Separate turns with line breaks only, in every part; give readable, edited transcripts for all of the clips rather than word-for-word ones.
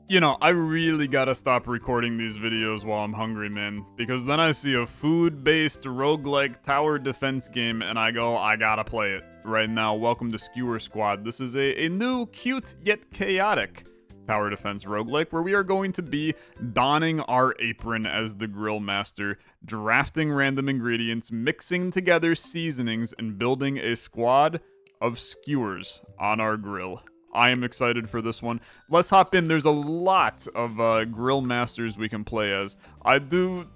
You know, I really gotta stop recording these videos while I'm hungry, man. Because then I see a food-based roguelike tower defense game and I go, I gotta play it. Right now, welcome to Skewer Squad. This is a new, cute, yet chaotic tower defense roguelike where we are going to be donning our apron as the Grillmaster, drafting random ingredients, mixing together seasonings, and building a squad of skewers on our grill. I am excited for this one. Let's hop in. There's a lot of grill masters we can play as. I do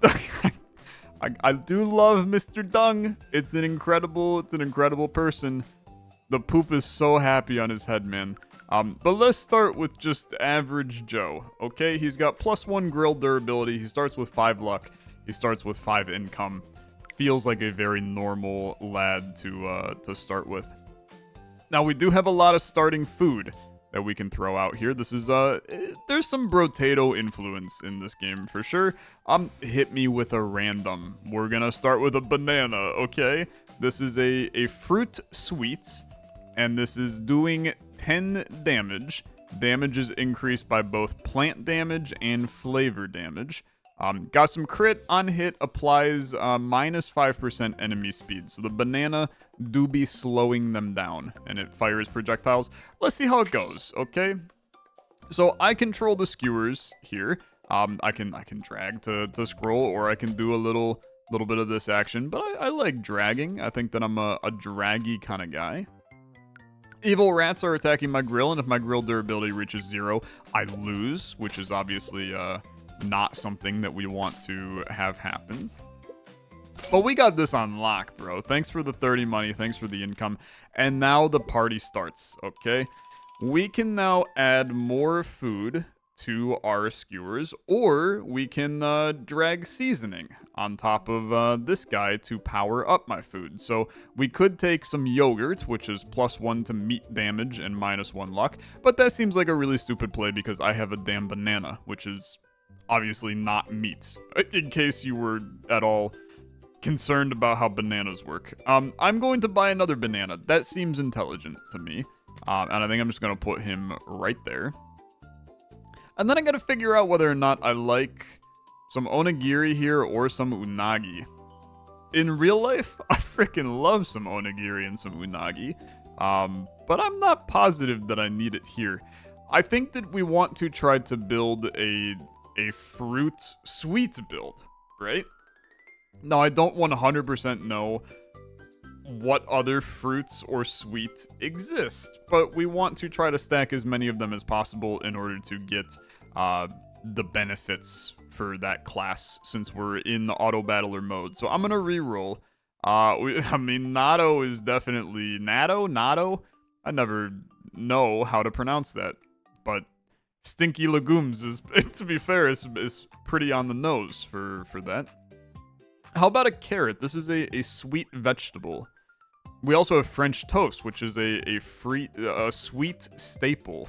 I do love Mr. Dung. It's an incredible person. The poop is so happy on his head, man. But let's start with just average Joe, okay? He's got +1 grill durability. He starts with 5 luck. He starts with 5 income. Feels like a very normal lad to start with. Now, we do have a lot of starting food that we can throw out here. This is, there's some brotato influence in this game for sure. Hit me with a random. We're gonna start with a banana, okay? This is a fruit sweet, and this is doing 10 damage. Damage is increased by both plant damage and flavor damage. Got some crit on hit, applies -5% enemy speed. So the banana do be slowing them down, and it fires projectiles. Let's see how it goes, okay? So I control the skewers here. I can drag to scroll, or I can do a little bit of this action, but I like dragging. I think that I'm a draggy kind of guy. Evil rats are attacking my grill, and if my grill durability reaches 0, I lose, which is obviously not something that we want to have happen. But we got this on lock, bro. Thanks for the 30 money. Thanks for the income. And now the party starts, okay? We can now add more food to our skewers, or we can drag seasoning on top of this guy to power up my food. So we could take some yogurt, which is +1 to meat damage and -1 luck, but that seems like a really stupid play because I have a damn banana, which is obviously not meat, in case you were at all concerned about how bananas work. I'm going to buy another banana. That seems intelligent to me, and I think I'm just going to put him right there. And then I gotta figure out whether or not I like some onigiri here or some unagi. In real life, I freaking love some onigiri and some unagi, but I'm not positive that I need it here. I think that we want to try to build a fruit sweet build, right? Now, I don't 100% know what other fruits or sweet exist, but we want to try to stack as many of them as possible in order to get the benefits for that class, since we're in the auto battler mode. So I'm gonna reroll. I mean, natto is definitely natto. I never know how to pronounce that, but stinky legumes is, to be fair, is pretty on the nose for that. How about a carrot? This is a sweet vegetable. We also have French toast, which is a sweet staple.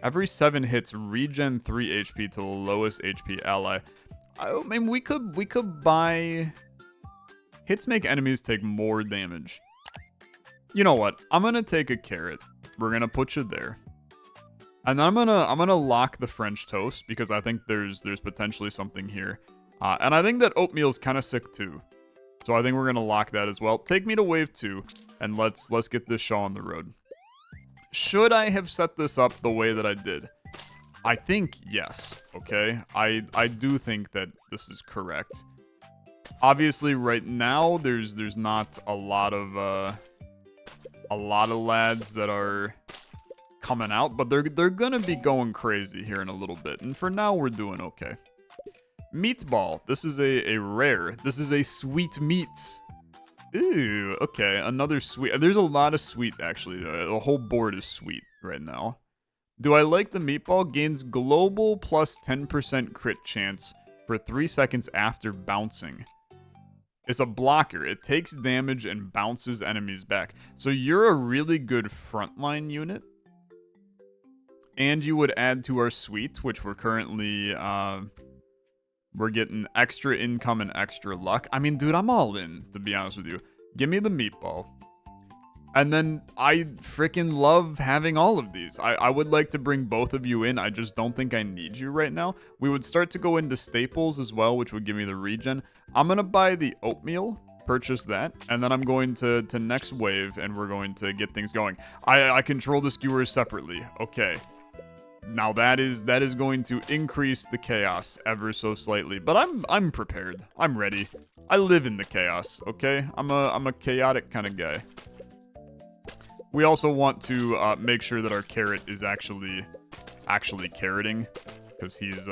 Every 7 hits, regen 3 HP to the lowest HP ally. I mean, we could buy... Hits make enemies take more damage. You know what? I'm gonna take a carrot. We're gonna put you there. And then I'm gonna lock the French toast because I think there's potentially something here. And I think that oatmeal's kind of sick too. So I think we're gonna lock that as well. Take me to wave 2, and let's get this show on the road. Should I have set this up the way that I did? I think yes. Okay, I do think that this is correct. Obviously, right now there's not a lot of lads that are coming out, but they're gonna be going crazy here in a little bit. And for now, we're doing okay. Meatball. This is a rare. This is a sweet meat. Ooh, okay. Another sweet. There's a lot of sweet, actually. The whole board is sweet right now. Do I like the meatball? Gains global plus 10% crit chance for 3 seconds after bouncing. It's a blocker. It takes damage and bounces enemies back. So you're a really good frontline unit. And you would add to our sweet, which we're currently... We're getting extra income and extra luck. I mean, dude, I'm all in, to be honest with you. Give me the meatball. And then I freaking love having all of these. I would like to bring both of you in. I just don't think I need you right now. We would start to go into staples as well, which would give me the regen. I'm going to buy the oatmeal, purchase that, and then I'm going to next wave, and we're going to get things going. I control the skewers separately. Okay. Now that is going to increase the chaos ever so slightly, but I'm prepared. I'm ready. I live in the chaos, okay? I'm a chaotic kind of guy. We also want to make sure that our carrot is actually carroting, because he's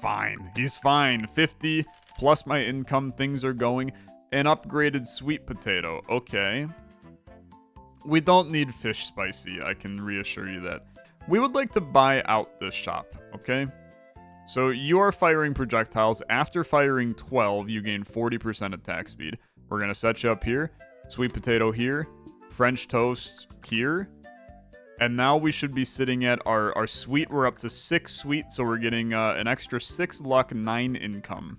fine. He's fine. 50 plus my income. Things are going. An upgraded sweet potato. Okay. We don't need fish spicy. I can reassure you that. We would like to buy out this shop. Okay. So you are firing projectiles. After firing 12, you gain 40% attack speed. We're gonna set you up here. Sweet potato here. French toast here. And now we should be sitting at our sweet. We're up to 6 sweet, so we're getting an extra 6 luck, 9 income.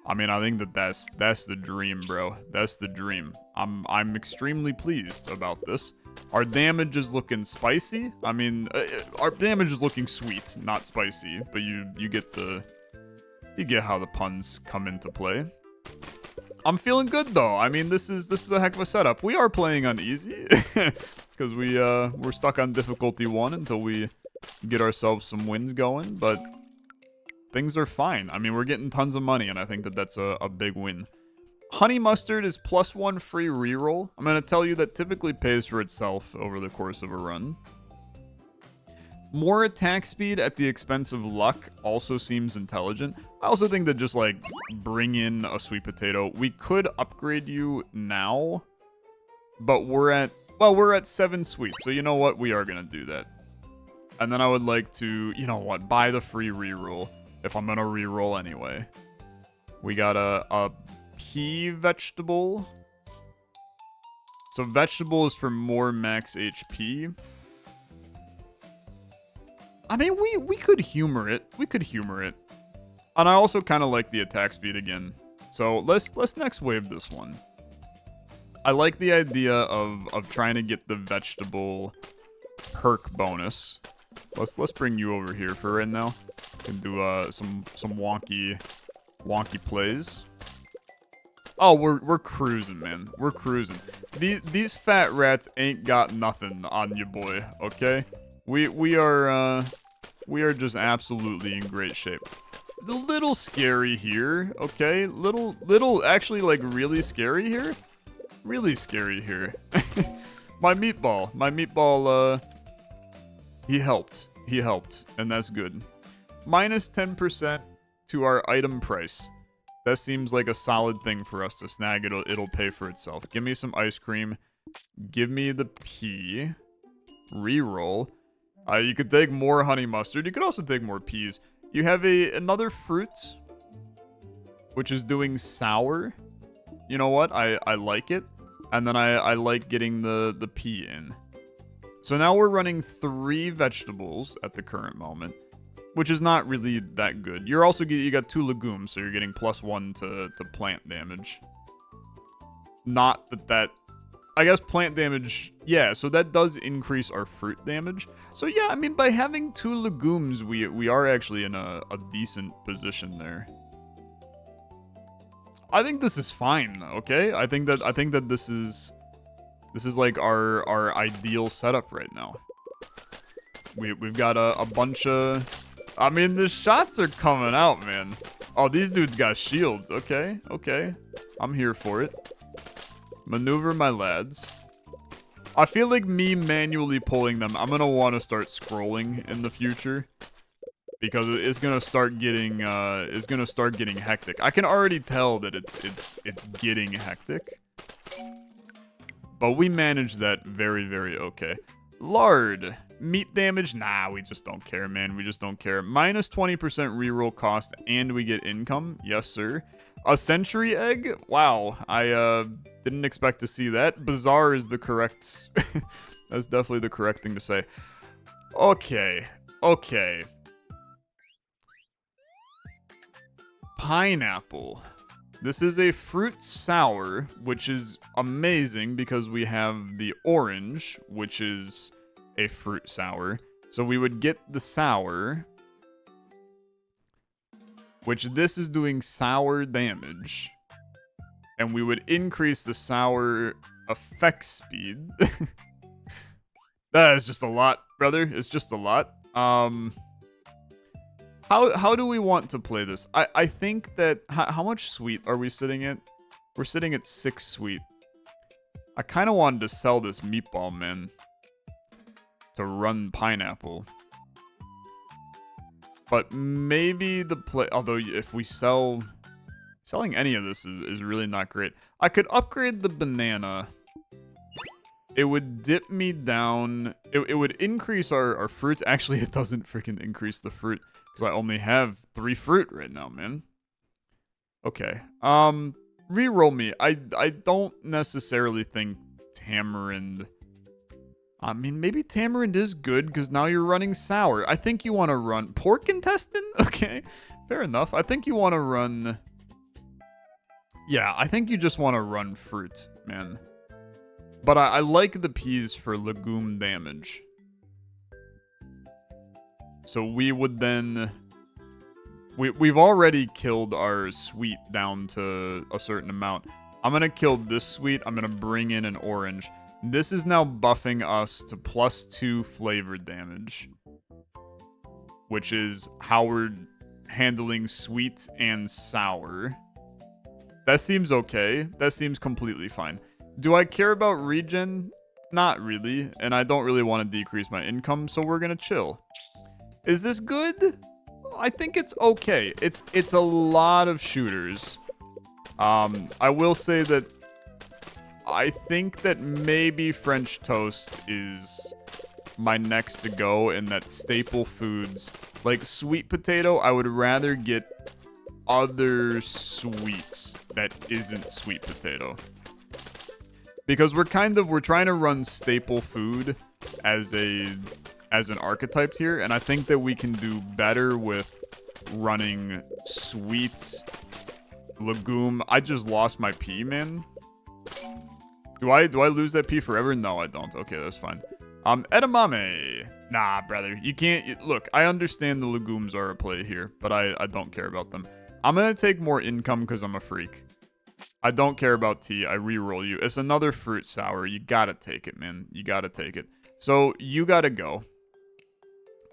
I mean, I think that's the dream, bro. That's the dream. I'm extremely pleased about this. Our damage is looking spicy. I mean, our damage is looking sweet, not spicy. But you get how the puns come into play. I'm feeling good though. I mean, this is a heck of a setup. We are playing on easy because we're stuck on difficulty 1 until we get ourselves some wins going, but things are fine. I mean, we're getting tons of money, and I think that that's a big win. Honey mustard is +1 free reroll. I'm gonna tell you that typically pays for itself over the course of a run. More attack speed at the expense of luck also seems intelligent. I also think that just, like, bring in a sweet potato. We could upgrade you now, but we're at 7 sweet, so you know what? We are going to do that. And then I would like to, you know what? Buy the free reroll, if I'm going to reroll anyway. We got a pea vegetable. So vegetable is for more max HP. I mean, we could humor it. We could humor it. And I also kind of like the attack speed again. So let's next wave this one. I like the idea of trying to get the vegetable perk bonus. Let's bring you over here for right now. Can do some wonky plays. Oh, we're cruising, man. We're cruising. These fat rats ain't got nothing on you, boy. Okay. We are just absolutely in great shape. A little scary here, okay? Little actually, like, really scary here. Really scary here. My meatball, he helped, and that's good. Minus 10% to our item price. That seems like a solid thing for us to snag. It'll pay for itself. Give me some ice cream. Give me the pea. Reroll. You could take more honey mustard. You could also take more peas. You have another fruit, which is doing sour. You know what? I like it. And then I like getting the pea in. So now we're running 3 vegetables at the current moment, which is not really that good. You got 2 legumes, so you're getting +1 to plant damage. Not that I guess plant damage, yeah, so that does increase our fruit damage. So yeah, I mean, by having 2 legumes, we are actually in a decent position there. I think this is fine, okay? I think that this is like our ideal setup right now. We've got a bunch of, I mean, the shots are coming out, man. Oh, these dudes got shields. Okay. I'm here for it. Maneuver my lads. I feel like me manually pulling them, I'm gonna want to start scrolling in the future, because it's gonna start getting hectic. I can already tell that it's getting hectic, but we managed that very, very okay. Lard. Meat damage? Nah, we just don't care, man. We just don't care. Minus 20% reroll cost, and we get income. Yes, sir. A century egg? Wow. I didn't expect to see that. Bizarre is the correct... That's definitely the correct thing to say. Okay. Pineapple. This is a fruit sour, which is amazing because we have the orange, which is a fruit sour. So we would get the sour, which this is doing sour damage. And we would increase the sour effect speed. That is just a lot, brother. It's just a lot. How do we want to play this? I think that... How much sweet are we sitting at? We're sitting at 6 sweet. I kind of wanted to sell this meatball, man. To run pineapple. But maybe the play... Although, if we sell... Selling any of this is really not great. I could upgrade the banana. It would dip me down. It would increase our fruits. Actually, it doesn't freaking increase the fruit. Because I only have 3 fruit right now, man. Okay. Reroll me. I don't necessarily think tamarind... I mean, maybe tamarind is good because now you're running sour. I think you want to run... Pork intestine? Okay. Fair enough. I think you want to run... Yeah, I think you just want to run fruit, man. But I like the peas for legume damage. So we would then... We've already killed our sweet down to a certain amount. I'm going to kill this sweet. I'm going to bring in an orange. This is now buffing us to +2 flavor damage. Which is how we're handling sweet and sour. That seems okay. That seems completely fine. Do I care about regen? Not really. And I don't really want to decrease my income, so we're going to chill. Is this good? I think it's okay. It's a lot of shooters. I will say that I think that maybe French toast is my next to go in that staple foods. Like sweet potato, I would rather get other sweets that isn't sweet potato. Because we're trying to run staple food as an archetype here, and I think that we can do better with running sweet legume. I just lost my pea, man. Do I lose that pea forever? No, I don't. Okay, that's fine. Edamame. Nah, brother. You can't... Look, I understand the legumes are a play here, but I don't care about them. I'm going to take more income because I'm a freak. I don't care about tea. I reroll you. It's another fruit sour. You got to take it, man. You got to take it. So, you got to go.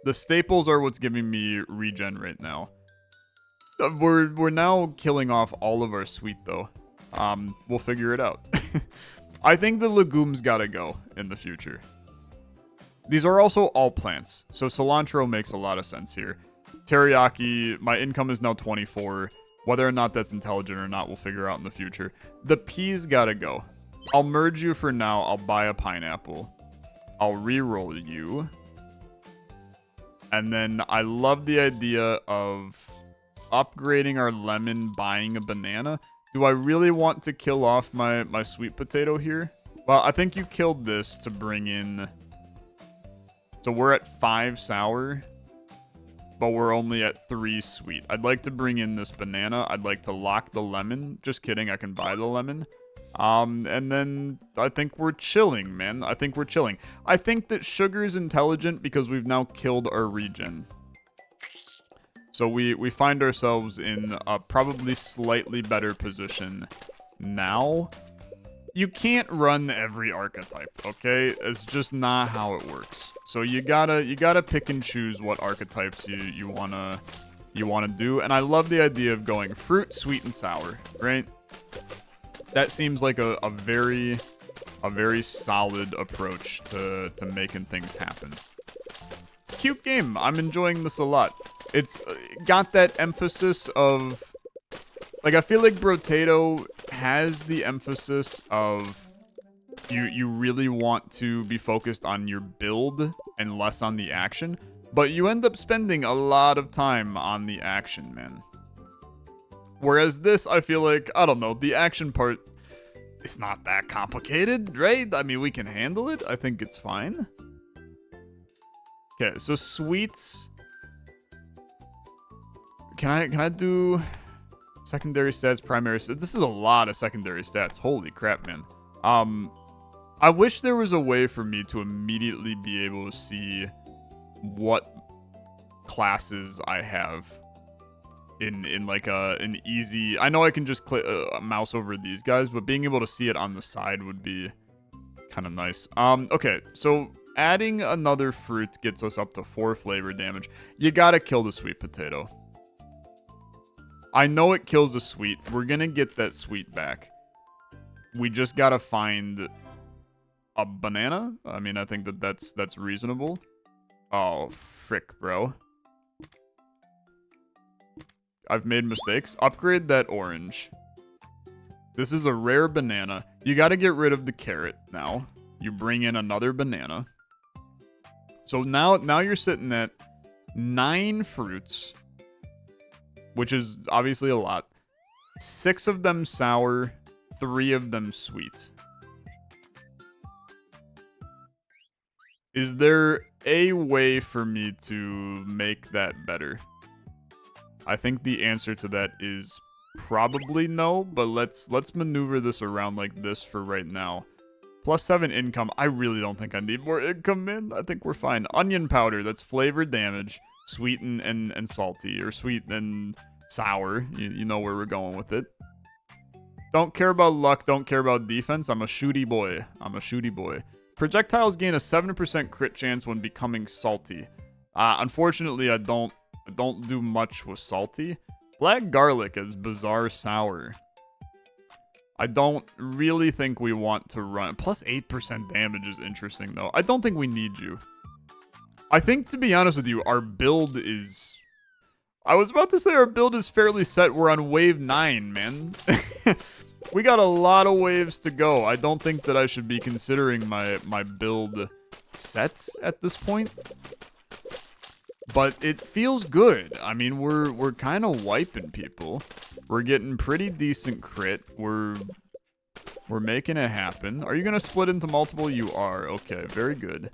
The staples are what's giving me regen right now. We're now killing off all of our sweet, though. We'll figure it out. I think the legumes got to go in the future. These are also all plants, so cilantro makes a lot of sense here. Teriyaki, my income is now 24. Whether or not that's intelligent or not, we'll figure out in the future. The peas gotta go. I'll merge you for now. I'll buy a pineapple. I'll reroll you. And then I love the idea of upgrading our lemon, buying a banana. Do I really want to kill off my sweet potato here? Well, I think you killed this to bring in... So we're at 5 sour. But we're only at 3 sweet. I'd like to bring in this banana. I'd like to lock the lemon. Just kidding, I can buy the lemon. And then I think we're chilling, man. I think we're chilling. I think that sugar is intelligent because we've now killed our regen. So we find ourselves in a probably slightly better position now. You can't run every archetype, okay? It's just not how it works. So you gotta pick and choose what archetypes you wanna do. And I love the idea of going fruit, sweet, and sour, right? That seems like a very solid approach to making things happen. Cute game. I'm enjoying this a lot. It's got that emphasis of... Like, I feel like Brotato has the emphasis of you really want to be focused on your build and less on the action, but you end up spending a lot of time on the action, man. Whereas this, I feel like, I don't know, the action part is not that complicated, right? I mean, we can handle it. I think it's fine. Okay, so sweets. Can I do... Secondary stats, primary stats. This is a lot of secondary stats. Holy crap, man. I wish there was a way for me to immediately be able to see what classes I have in like an easy. I know I can just click mouse over these guys, but being able to see it on the side would be kind of nice. Okay, so adding another fruit gets us up to 4 flavor damage. You gotta kill the sweet potato. I know it kills the sweet. We're gonna get that sweet back. We just gotta find a banana. I mean, I think that's reasonable. Oh, frick, bro. I've made mistakes. Upgrade that orange. This is a rare banana. You gotta get rid of the carrot now. You bring in another banana. So now you're sitting at 9 fruits, which is obviously a lot. 6 of them sour, 3 of them sweet. Is there a way for me to make that better? I think the answer to that is probably no, but let's maneuver this around like this for right now. +7 income. I really don't think I need more income, man. I think we're fine. Onion powder. That's flavored damage. Sweet and salty. Or sweet and sour. You know where we're going with it. Don't care about luck. Don't care about defense. I'm a shooty boy. I'm a shooty boy. Projectiles gain a 7% crit chance when becoming salty. Unfortunately, I don't do much with salty. Black garlic is bizarre sour. I don't really think we want to run. +8% damage is interesting, though. I don't think we need you. I think, to be honest with you, our build is... I was about to say our build is fairly set. We're on wave 9, man. We got a lot of waves to go. I don't think that I should be considering my build set at this point. But it feels good. I mean, we're kind of wiping people. We're getting pretty decent crit. We're making it happen. Are you going to split into multiple? You are. Okay, very good.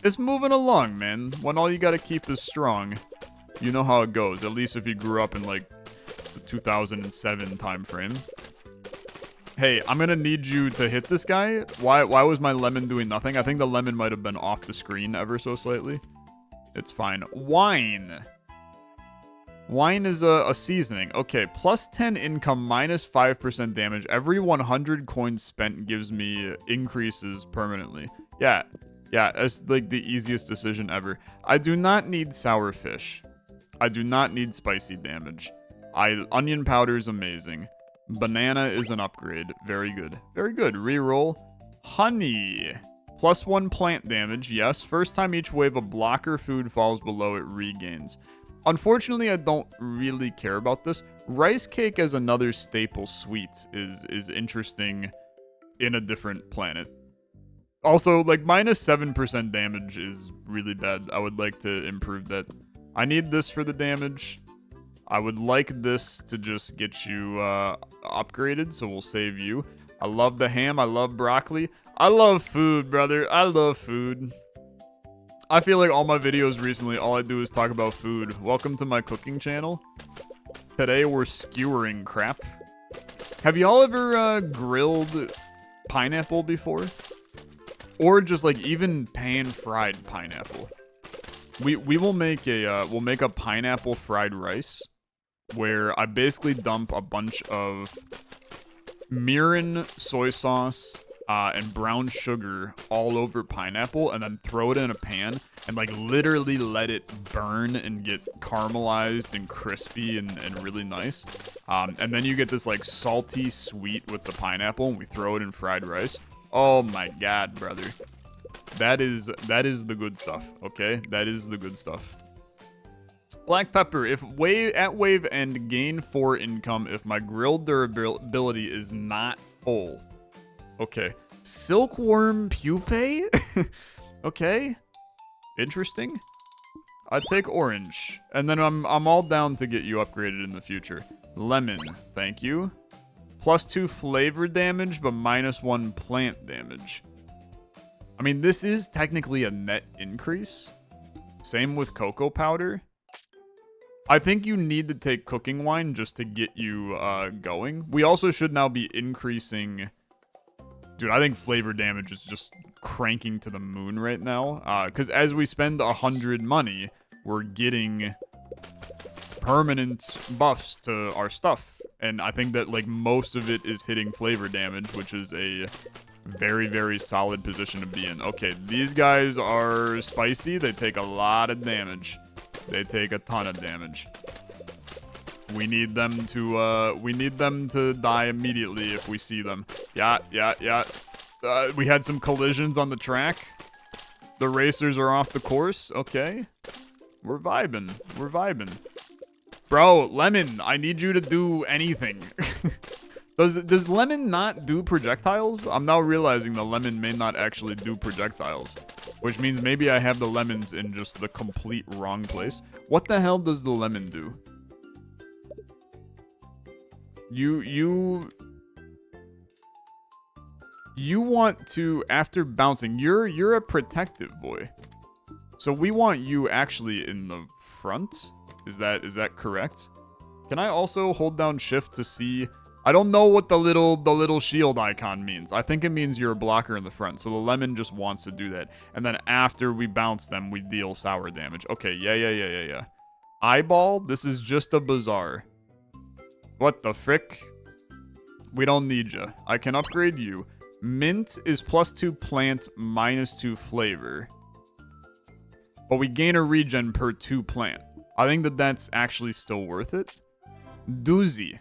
It's moving along, man. When all you got to keep is strong, you know how it goes. At least if you grew up in, like, the 2007 time frame. Hey, I'm going to need you to hit this guy. Why was my lemon doing nothing? I think the lemon might have been off the screen ever so slightly. It's fine. Wine. Wine is a seasoning. Okay, +10 income, -5% damage. Every 100 coins spent gives me increases permanently. Yeah, that's like the easiest decision ever. I do not need sour fish. I do not need spicy damage. Onion powder is amazing. Banana is an upgrade. Very good. Very good. Reroll. Honey. +1 plant damage, yes. First time each wave a blocker food falls below, it regains. Unfortunately, I don't really care about this. Rice cake as another staple sweet is interesting in a different planet. Also, like, -7% damage is really bad. I would like to improve that. I need this for the damage. I would like this to just get you upgraded, so we'll save you. I love the ham. I love broccoli. I love food, brother. I love food. I feel like all my videos recently, all I do is talk about food. Welcome to my cooking channel. Today we're skewering crap. Have y'all ever grilled pineapple before? Or just like even pan-fried pineapple? We will make a pineapple fried rice where I basically dump a bunch of mirin soy sauce and brown sugar all over pineapple and then throw it in a pan and like literally let it burn and get caramelized and crispy and really nice. And then you get this like salty sweet with the pineapple and we throw it in fried rice. Oh my god, brother. That is the good stuff, okay? That is the good stuff. Black pepper. If at wave end, gain 4 income if my grill durability is not full. Okay. Silkworm pupae? Okay. Interesting. I'd take orange. And then I'm all down to get you upgraded in the future. Lemon. Thank you. +2 flavor damage, but -1 plant damage. I mean, this is technically a net increase. Same with cocoa powder. I think you need to take cooking wine just to get you going. We also should now be increasing... Dude, I think flavor damage is just cranking to the moon right now. Because as we spend 100 money, we're getting permanent buffs to our stuff. And I think that, like, most of it is hitting flavor damage, which is a very, very solid position to be in. Okay, these guys are spicy. They take a lot of damage. They take a ton of damage. We need them to die immediately if we see them. Yeah. We had some collisions on the track. The racers are off the course. Okay. We're vibing. Bro, Lemon, I need you to do anything. Does Lemon not do projectiles? I'm now realizing the Lemon may not actually do projectiles. Which means maybe I have the lemons in just the complete wrong place. What the hell does the lemon do? You want to, after bouncing, you're a protective boy. So we want you actually in the front. Is that correct? Can I also hold down shift to see? I don't know what the little shield icon means. I think it means you're a blocker in the front. So the lemon just wants to do that. And then after we bounce them, we deal sour damage. Okay, yeah. Eyeball, this is just a bazaar. What the frick? We don't need you. I can upgrade you. Mint is +2 plant, -2 flavor. But we gain a regen per 2 plant. I think that that's actually still worth it. Doozy.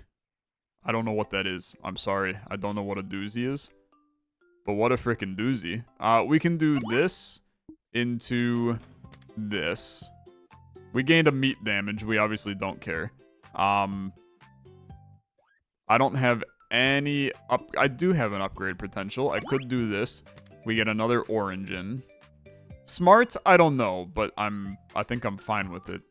I don't know what that is. I'm sorry. I don't know what a doozy is. But what a freaking doozy. We can do this into this. We gained a meat damage. We obviously don't care. I don't have any I do have an upgrade potential. I could do this. We get another orange in. Smart, I don't know, but I think I'm fine with it.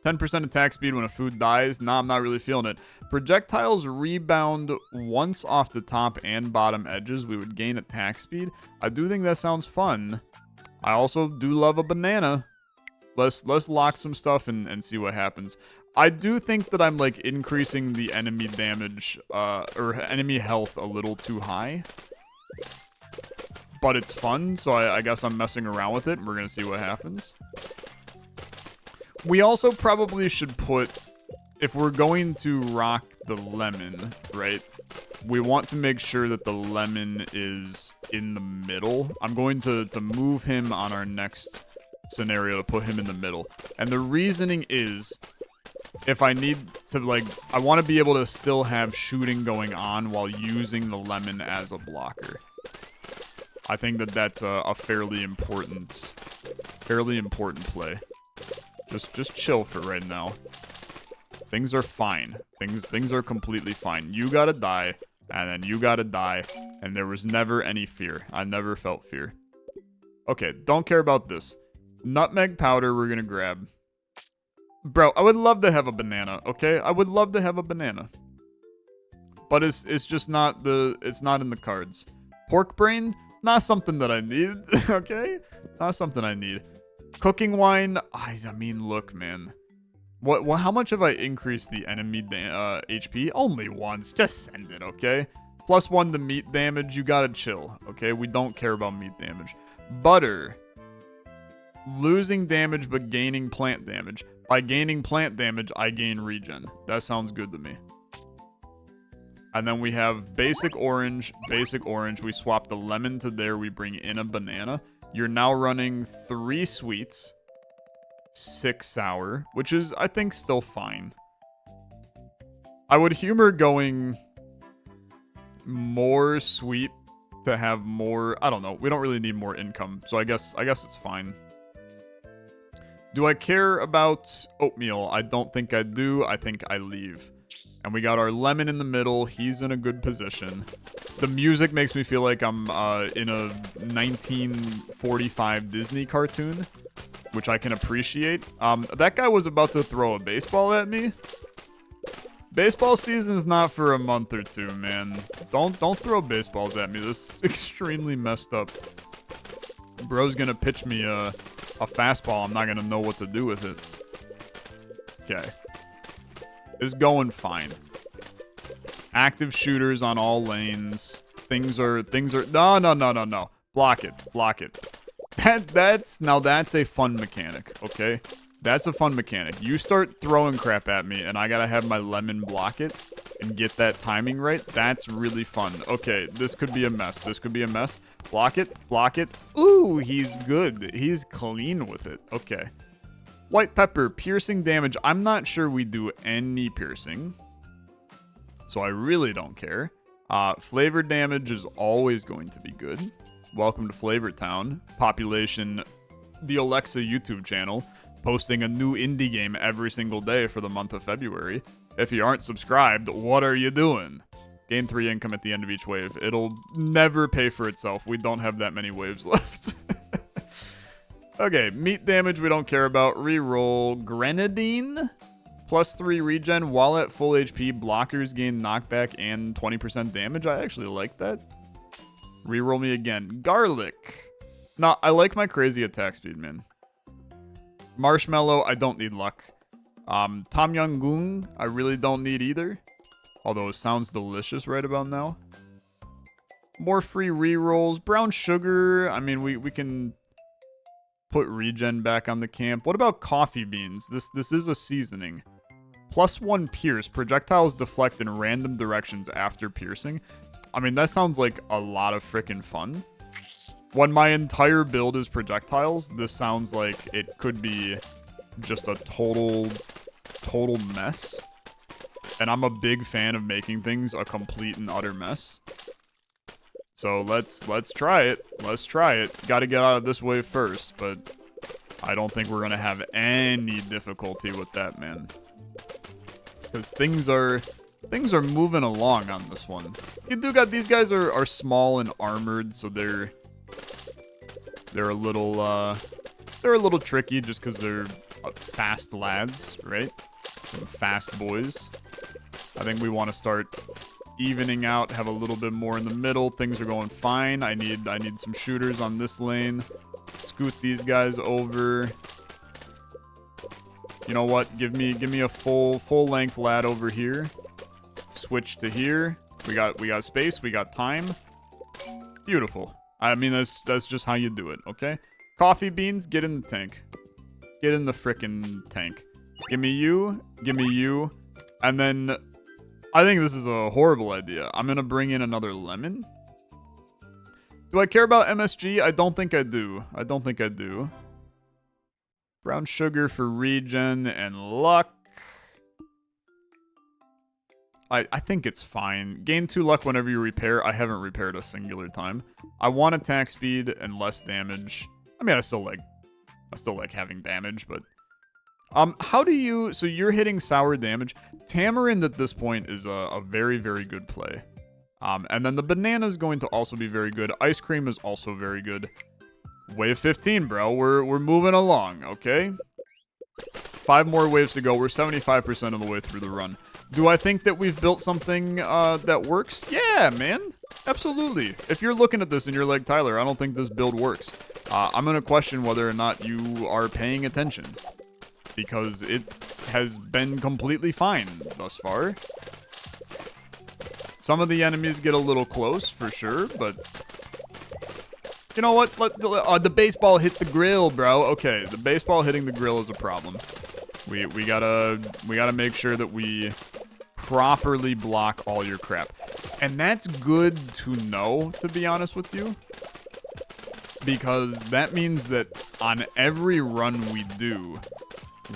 10% attack speed when a food dies. Nah, I'm not really feeling it. Projectiles rebound once off the top and bottom edges. We would gain attack speed. I do think that sounds fun. I also do love a banana. Let's lock some stuff and see what happens. I do think that I'm, like, increasing the enemy damage, or enemy health a little too high. But it's fun, so I guess I'm messing around with it. We're gonna see what happens. We also probably should put, if we're going to rock the lemon, right? We want to make sure that the lemon is in the middle. I'm going to move him on our next scenario to put him in the middle. And the reasoning is, if I need to, like, I want to be able to still have shooting going on while using the lemon as a blocker. I think that that's a fairly important play. Just chill for right now. Things are fine. Things are completely fine. You gotta die, and then you gotta die, and there was never any fear. I never felt fear. Okay, don't care about this. Nutmeg powder we're gonna grab. Bro, I would love to have a banana, okay? I would love to have a banana. But it's just not it's not in the cards. Pork brain, not something that I need, okay? Not something I need. Cooking wine, I mean, look, man. How much have I increased the enemy HP? Only once. Just send it, okay? +1 to meat damage. You gotta chill, okay? We don't care about meat damage. Butter. Losing damage but gaining plant damage. By gaining plant damage, I gain regen. That sounds good to me. And then we have basic orange, basic orange. We swap the lemon to there. We bring in a banana. You're now running 3 sweets, 6 sour, which is, I think, still fine. I would humor going more sweet to have more, I don't know. We don't really need more income, so I guess it's fine. Do I care about oatmeal? I don't think I do. I think I leave. And we got our lemon in the middle. He's in a good position. The music makes me feel like I'm in a 1945 Disney cartoon, which I can appreciate. That guy was about to throw a baseball at me. Baseball season's not for a month or two, man. Don't throw baseballs at me. This is extremely messed up. Bro's gonna pitch me a fastball. I'm not gonna know what to do with it. Okay. Is going fine. Active shooters on all lanes. Things are no. Block it. That's a fun mechanic, okay? That's a fun mechanic. You start throwing crap at me and I gotta have my lemon block it and get that timing right. That's really fun. Okay, this could be a mess. Block it. Ooh, he's good. He's clean with it. Okay. White pepper, piercing damage. I'm not sure we do any piercing, so I really don't care. Flavor damage is always going to be good. Welcome to Flavor Town. Population, the Olexa YouTube channel, posting a new indie game every single day for the month of February. If you aren't subscribed, what are you doing? Gain 3 income at the end of each wave. It'll never pay for itself. We don't have that many waves left. Okay, meat damage we don't care about. Reroll. Grenadine. +3 regen while at full HP. Blockers gain knockback and 20% damage. I actually like that. Reroll me again. Garlic. No, I like my crazy attack speed, man. Marshmallow, I don't need luck. Tom Yum Goong, I really don't need either. Although it sounds delicious right about now. More free rerolls. Brown sugar, I mean, we can put regen back on the camp. What about coffee beans? This is a seasoning. +1 pierce. Projectiles deflect in random directions after piercing. I mean, that sounds like a lot of freaking fun. When my entire build is projectiles, this sounds like it could be just a total mess. And I'm a big fan of making things a complete and utter mess. So let's try it. Got to get out of this wave first, but I don't think we're gonna have any difficulty with that, man. Because things are moving along on this one. You do got these guys are small and armored, so they're a little tricky just because they're fast lads, right? Some fast boys. I think we want to start evening out, have a little bit more in the middle. Things are going fine. I need some shooters on this lane. Scoot these guys over. You know what? Give me a full length lad over here. Switch to here. We got space. We got time. Beautiful. I mean, that's just how you do it, okay? Coffee beans, get in the tank. Get in the frickin' tank. Give me you. And then, I think this is a horrible idea. I'm gonna bring in another lemon. Do I care about MSG? I don't think I do. Brown sugar for regen and luck. I think it's fine. Gain 2 luck whenever you repair. I haven't repaired a singular time. I want attack speed and less damage. I mean, I still like having damage, but how do you, so you're hitting sour damage. Tamarind at this point is a very, very good play. And then the banana is going to also be very good. Ice cream is also very good. Wave 15, bro. We're moving along, okay? 5 more waves to go. We're 75% of the way through the run. Do I think that we've built something that works? Yeah, man. Absolutely. If you're looking at this and you're like, Tyler, I don't think this build works, I'm going to question whether or not you are paying attention. Because it has been completely fine thus far. Some of the enemies get a little close, for sure, but you know what? The baseball hit the grill, bro. Okay, the baseball hitting the grill is a problem. We gotta make sure that we properly block all your crap. And that's good to know, to be honest with you. Because that means that on every run we do,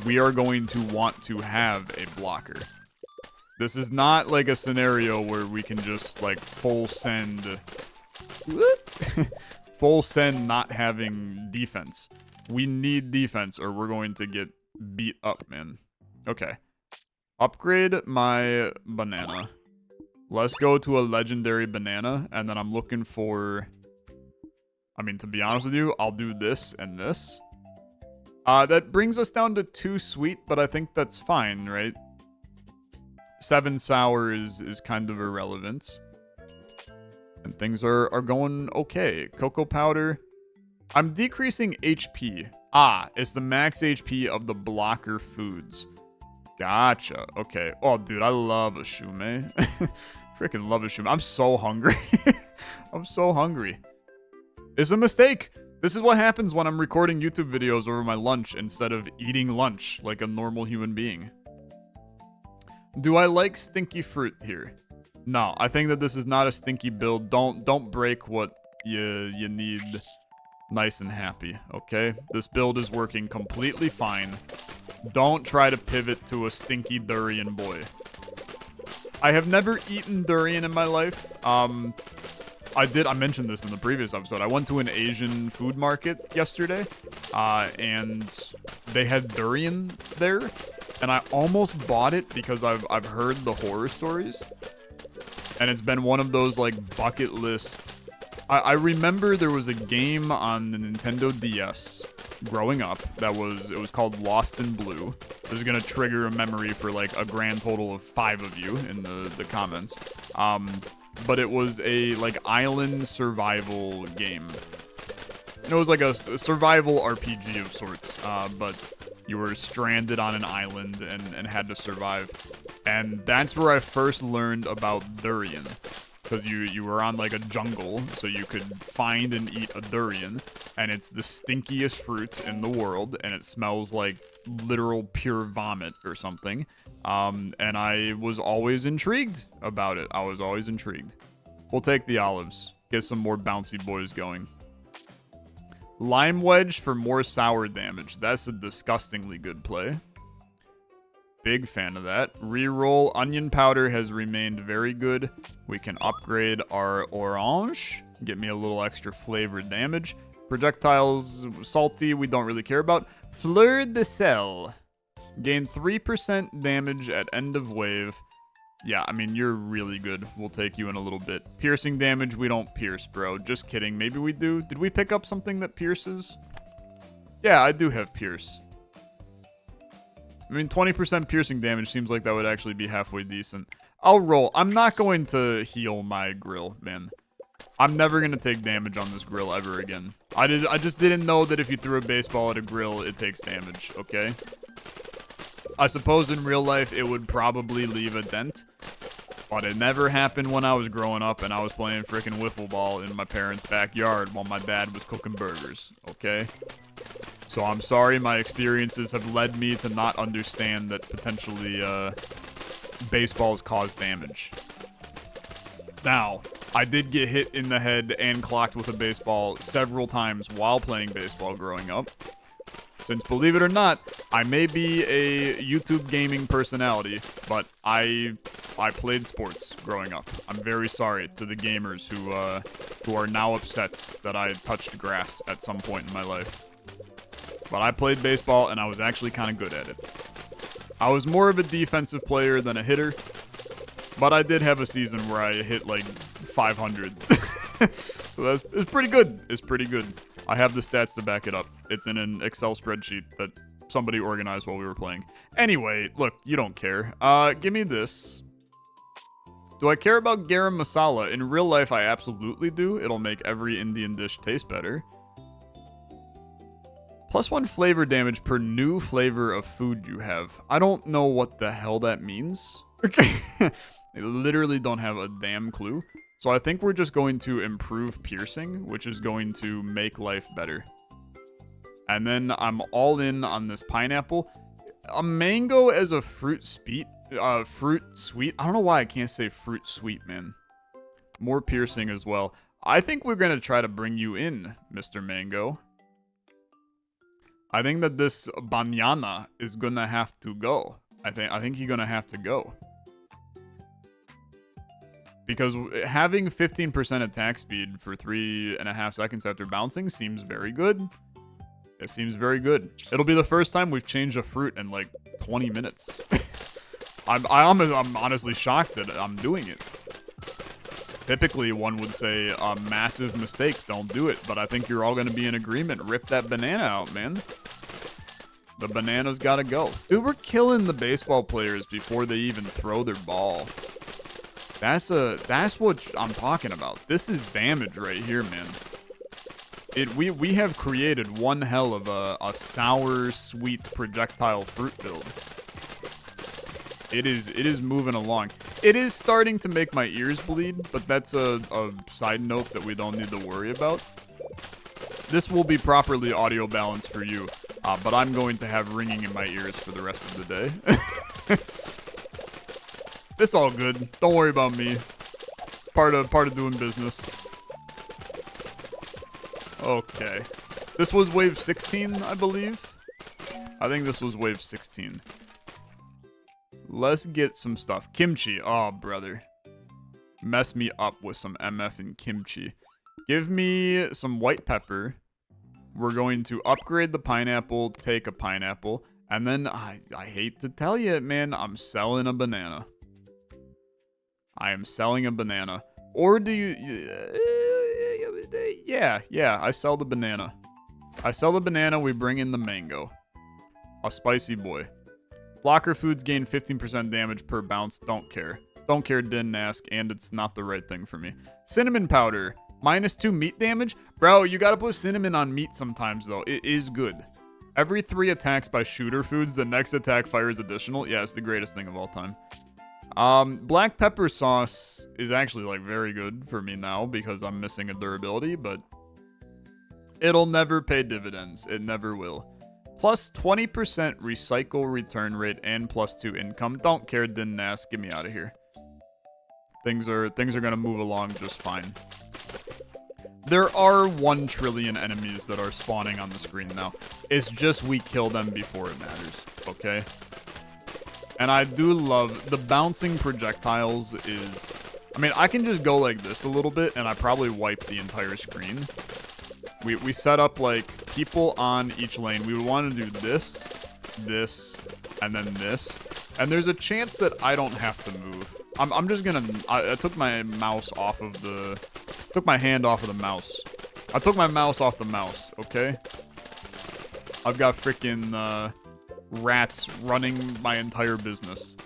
we are going to want to have a blocker. This is not like a scenario where we can just like full send full send not having defense. We need defense or we're going to get beat up, man. Okay. Upgrade my banana. Let's go to a legendary banana, and then I'm looking for, I mean, to be honest with you, I'll do this and this. That brings us down to 2 sweet, but I think that's fine, right? 7 sour is kind of irrelevant. And things are going okay. Cocoa powder. I'm decreasing HP. It's the max HP of the blocker foods. Gotcha. Okay. Oh, dude, I love a shume. Freaking love a shume. I'm so hungry. I'm so hungry. It's a mistake. This is what happens when I'm recording YouTube videos over my lunch instead of eating lunch like a normal human being. Do I like stinky fruit here? No, I think that this is not a stinky build. Don't break what you need nice and happy, okay? This build is working completely fine. Don't try to pivot to a stinky durian boy. I have never eaten durian in my life. I mentioned this in the previous episode. I went to an Asian food market yesterday, and they had durian there, and I almost bought it because I've heard the horror stories, and it's been one of those like bucket list. I remember there was a game on the Nintendo DS growing up it was called Lost in Blue. This is gonna trigger a memory for like a grand total of 5 of you in the comments. But it was a like island survival game. And it was like a survival RPG of sorts, but you were stranded on an island and had to survive. And that's where I first learned about durian. Because you were on like a jungle, so you could find and eat a durian, and it's the stinkiest fruit in the world, and it smells like literal pure vomit or something. And I was always intrigued about it. I was always intrigued. We'll take the olives. Get some more bouncy boys going. Lime wedge for more sour damage. That's a disgustingly good play. Big fan of that. Reroll onion powder has remained very good. We can upgrade our orange. Get me a little extra flavored damage. Projectiles, salty, we don't really care about. Fleur de sel. Gain 3% damage at end of wave. Yeah, I mean, you're really good. We'll take you in a little bit. Piercing damage, we don't pierce, bro. Just kidding. Maybe we do. Did we pick up something that pierces? Yeah, I do have pierce. I mean, 20% piercing damage seems like that would actually be halfway decent. I'll roll. I'm not going to heal my grill, man. I'm never going to take damage on this grill ever again. I just didn't know that if you threw a baseball at a grill, it takes damage, okay? I suppose in real life, it would probably leave a dent. But it never happened when I was growing up and I was playing frickin' wiffle ball in my parents' backyard while my dad was cooking burgers, okay? So I'm sorry, my experiences have led me to not understand that potentially baseballs cause damage. Now, I did get hit in the head and clocked with a baseball several times while playing baseball growing up. Since, believe it or not, I may be a YouTube gaming personality, but I played sports growing up. I'm very sorry to the gamers who are now upset that I touched grass at some point in my life. But I played baseball, and I was actually kind of good at it. I was more of a defensive player than a hitter, but I did have a season where I hit like 500. So it's pretty good. It's pretty good. I have the stats to back it up. It's in an Excel spreadsheet that somebody organized while we were playing. Anyway, look, you don't care. Give me this. Do I care about garam masala? In real life, I absolutely do. It'll make every Indian dish taste better. +1 flavor damage per new flavor of food you have. I don't know what the hell that means. Okay. I literally don't have a damn clue. So I think we're just going to improve piercing, which is going to make life better. And then I'm all in on this pineapple. A mango as a fruit sweet. I don't know why I can't say fruit sweet, man. More piercing as well. I think we're going to try to bring you in, Mr. Mango. I think that this banana is going to have to go. I think he's going to have to go. Because having 15% attack speed for 3.5 seconds after bouncing seems very good. It seems very good. It'll be the first time we've changed a fruit in like 20 minutes. I'm honestly shocked that I'm doing it. Typically, one would say a massive mistake, don't do it. But I think you're all going to be in agreement. Rip that banana out, man. The banana's got to go. Dude, we're killing the baseball players before they even throw their ball. That's what I'm talking about. This is damage right here, man. We have created one hell of a sour, sweet projectile fruit build. It is moving along. It is starting to make my ears bleed, but that's a side note that we don't need to worry about. This will be properly audio balanced for you, but I'm going to have ringing in my ears for the rest of the day. It's all good. Don't worry about me. It's part of doing business. Okay. This was wave 16, I believe. I think this was wave 16. Let's get some stuff. Kimchi. Oh, brother. Mess me up with some MF and kimchi. Give me some white pepper. We're going to upgrade the pineapple, take a pineapple, and then I hate to tell you, man, I'm selling a banana. I am selling a banana. Or do you... Yeah, I sell the banana. I sell the banana, we bring in the mango. A spicy boy. Blocker foods gain 15% damage per bounce, don't care. Don't care, didn't ask, and it's not the right thing for me. Cinnamon powder, -2 meat damage? Bro, you gotta put cinnamon on meat sometimes, though. It is good. Every 3 attacks by shooter foods, the next attack fires additional. Yeah, it's the greatest thing of all time. Black pepper sauce is actually, like, very good for me now because I'm missing a durability, but it'll never pay dividends. It never will. Plus 20% recycle return rate and +2 income. Don't care, didn't ask. Get me out of here. Things are gonna move along just fine. There are 1 trillion enemies that are spawning on the screen now. It's just we kill them before it matters, okay? And I do love the bouncing projectiles is... I mean, I can just go like this a little bit and I probably wipe the entire screen. We set up, like, people on each lane. We would want to do this, this, and then this. And there's a chance that I don't have to move. I'm just gonna... I took my mouse off of the... Took my hand off of the mouse. I took my mouse off the mouse, okay? I've got freaking rats running my entire business.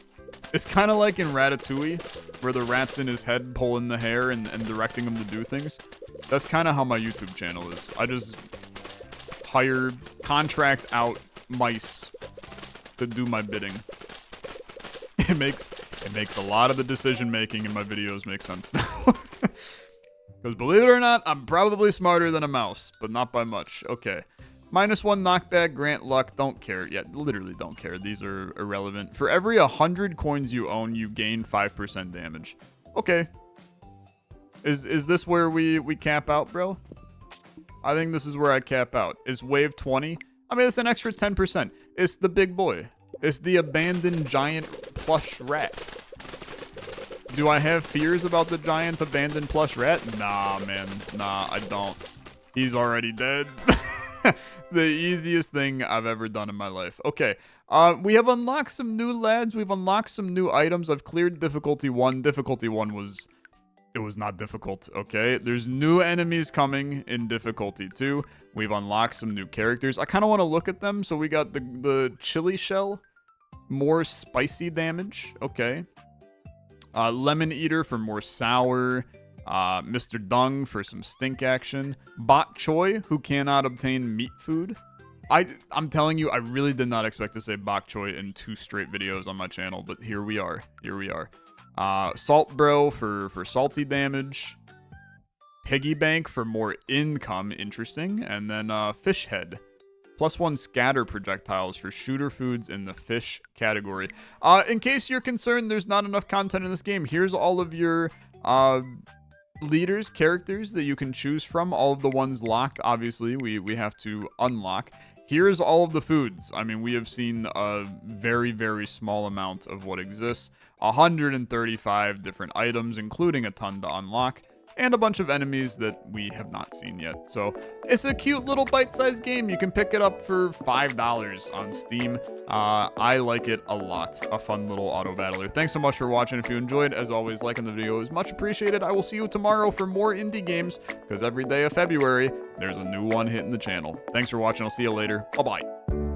It's kind of like in Ratatouille, where the rat's in his head pulling the hair and directing him to do things. That's kind of how my YouTube channel is. I just contract out mice to do my bidding. It makes a lot of the decision making in my videos make sense now. Because believe it or not, I'm probably smarter than a mouse, but not by much. Okay. -1 knockback, grant luck, don't care. Yeah, literally don't care. These are irrelevant. For every 100 coins you own, you gain 5% damage. Okay. Is this where we cap out, bro? I think this is where I cap out. It's wave 20. I mean, it's an extra 10%. It's the big boy. It's the abandoned giant plush rat. Do I have fears about the giant abandoned plush rat? Nah, man. Nah, I don't. He's already dead. The easiest thing I've ever done in my life. Okay. We have unlocked some new lads. We've unlocked some new items. I've cleared difficulty 1. Difficulty 1 was... It was not difficult, okay? There's new enemies coming in difficulty 2. We've unlocked some new characters. I kind of want to look at them. So we got the chili shell. More spicy damage. Okay. Lemon Eater for more sour. Mr. Dung for some stink action. Bok Choy, who cannot obtain meat food. I'm telling you, I really did not expect to say Bok Choy in 2 straight videos on my channel, but here we are. Here we are. Salt Bro for salty damage. Piggy Bank for more income, interesting. And then Fish Head. +1 scatter projectiles for shooter foods in the fish category. In case you're concerned there's not enough content in this game, here's all of your leaders, characters that you can choose from. All of the ones locked, obviously, we have to unlock. Here's all of the foods. I mean, we have seen a very, very small amount of what exists. 135 different items, including a ton to unlock, and a bunch of enemies that we have not seen yet. So it's a cute little bite-sized game. You can pick it up for $5 on Steam. I like it a lot. A fun little auto battler. Thanks so much for watching. If you enjoyed, as always, liking the video is much appreciated. I will see you tomorrow for more indie games, because every day of February, there's a new one hitting the channel. Thanks for watching. I'll see you later. Bye-bye.